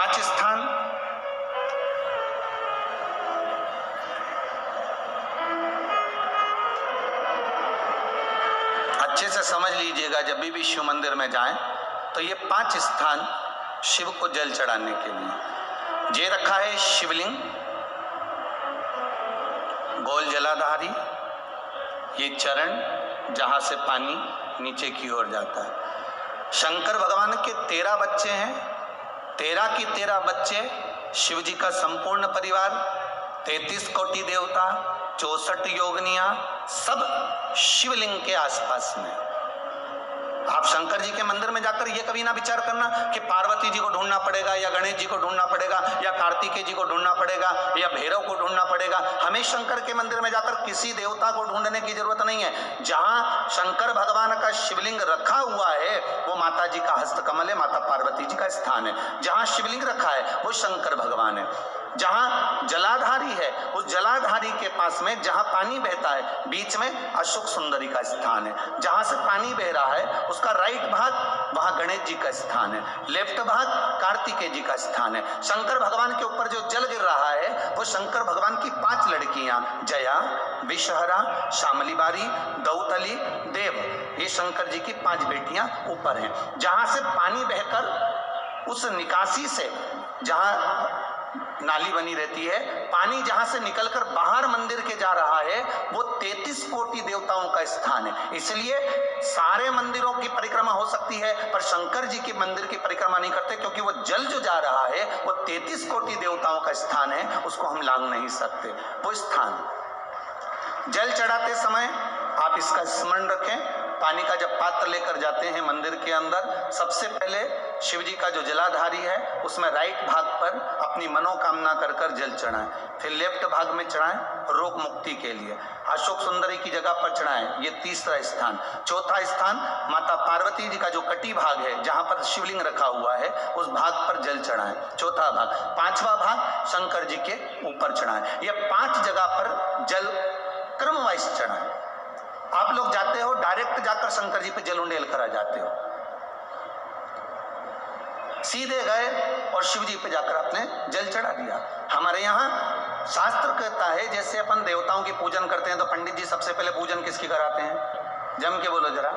5 स्थान अच्छे से समझ लीजिएगा, जब भी शिव मंदिर में जाएं तो ये 5 स्थान शिव को जल चढ़ाने के लिए। ये रखा है शिवलिंग, गोल जलाधारी, ये चरण जहां से पानी नीचे की ओर जाता है। शंकर भगवान के 13 बच्चे हैं, 13 की 13 बच्चे, शिव जी का संपूर्ण परिवार, 33 कोटि देवता, 64 योगनियां, सब शिवलिंग के आसपास में। आप शंकर जी के मंदिर में जाकर ये कभी ना विचार करना कि पार्वती जी को ढूंढना पड़ेगा या गणेश जी को ढूंढना पड़ेगा या कार्तिकेय जी को ढूंढना पड़ेगा या भैरव को ढूंढना पड़ेगा। हमें शंकर के मंदिर में जाकर किसी देवता को ढूंढने की जरूरत नहीं है। जहां शंकर भगवान का शिवलिंग रखा हुआ है वो माता जी का हस्तकमल है, माता पार्वती जी का स्थान है। जहां शिवलिंग रखा है वो शंकर भगवान है। जहां जलाधारी है उस जलाधारी के पास में जहां पानी बहता है बीच में अशोक सुंदरी का स्थान है। जहां से पानी बह रहा है उसका राइट भाग वहां गणेश जी का स्थान है, लेफ्ट भाग कार्तिकेय जी का स्थान है। शंकर भगवान के ऊपर जो जल गिर रहा है वो शंकर भगवान की 5 लड़कियां जया, विषहरा, शामली बारी, दौतली, देव, ये शंकर जी की 5 बेटियां ऊपर हैं। जहां से पानी बहकर उस निकासी से, जहां नाली बनी रहती है, पानी जहां से निकलकर बाहर मंदिर के जा रहा है वो 33 कोटि देवताओं का स्थान है। इसलिए सारे मंदिरों की परिक्रमा हो सकती है पर शंकर जी के मंदिर की परिक्रमा नहीं करते, क्योंकि वो जल जो जा रहा है वो 33 कोटि देवताओं का स्थान है, उसको हम लांघ नहीं सकते। वो स्थान जल चढ़ाते समय आप इसका स्मरण रखें। पानी का जब पात्र लेकर जाते हैं मंदिर के अंदर, सबसे पहले शिव जी का जो जलाधारी है उसमें राइट भाग पर अपनी मनोकामना कर कर जल चढ़ाएं, फिर लेफ्ट भाग में चढ़ाएं रोग मुक्ति के लिए। अशोक सुंदरी की जगह पर चढ़ाएं, ये तीसरा स्थान। चौथा स्थान माता पार्वती जी का जो कटी भाग है जहां पर शिवलिंग रखा हुआ है उस भाग पर जल चढ़ाएं, चौथा भाग। 5वां भाग शंकर जी के ऊपर चढ़ाएं। ये 5 जगह पर जल क्रम वाइज चढ़ाएं। आप लोग जाते हो डायरेक्ट जाकर शंकर जी पे जल उंडेल कर आ जाते हो, सीधे गए और शिव जी पे जाकर आपने जल चढ़ा दिया। हमारे यहाँ शास्त्र कहता है जैसे अपन देवताओं की पूजन करते हैं तो पंडित जी सबसे पहले पूजन किसकी कराते हैं? जम के बोलो जरा,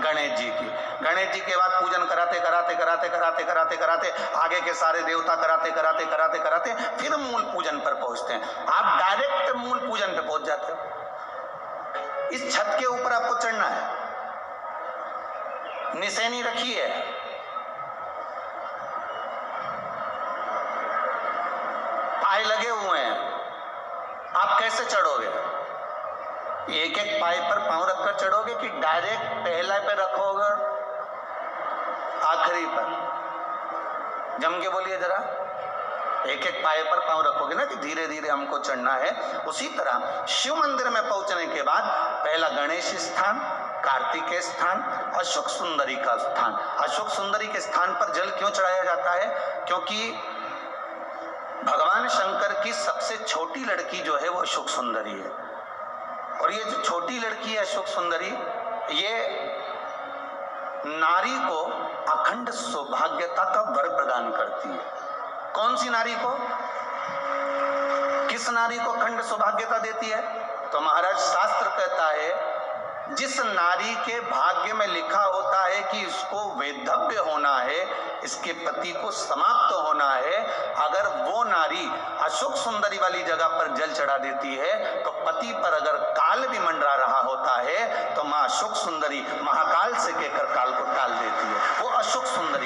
गणेश जी की। गणेश जी के बाद पूजन कराते कराते कराते कराते कराते कराते आगे के सारे देवता कराते कराते कराते कराते फिर मूल पूजन पर पहुंचते हैं। आप डायरेक्ट मूल पूजन पे पहुंच जाते हो। इस छत के ऊपर आपको चढ़ना है, निशानी रखी है, पाए लगे हुए हैं, आप कैसे चढ़ोगे? एक एक पाए पर पांव रखकर चढ़ोगे कि डायरेक्ट पहला पे रखोगे आखिरी पर? जम के बोलिए जरा, एक एक पाए पर पांव रखोगे ना कि धीरे धीरे हमको चढ़ना है। उसी तरह शिव मंदिर में पहुंचने के बाद पहला गणेश स्थान, कार्तिकेय स्थान, अशोक सुंदरी का स्थान। अशोक सुंदरी के स्थान पर जल क्यों चढ़ाया जाता है? क्योंकि भगवान शंकर की सबसे छोटी लड़की जो है वो अशोक सुंदरी है, और ये जो छोटी लड़की है अशोक सुंदरी, ये नारी को अखंड सौभाग्यता का वर प्रदान करती है। कौन सी नारी को? किस नारी को अखंड सौभाग्यता देती है? तो महाराज शास्त्र कहता है जिस नारी के भाग्य में लिखा होता है कि इसको वैधव्य होना है, इसके पति को समाप्त होना है, अगर वो नारी अशोक सुंदरी वाली जगह पर जल चढ़ा देती है तो पति पर अगर काल भी मंडरा रहा होता है तो मां अशोक सुंदरी महाकाल से कहकर काल को टाल देती है। वो अशोक सुंदरी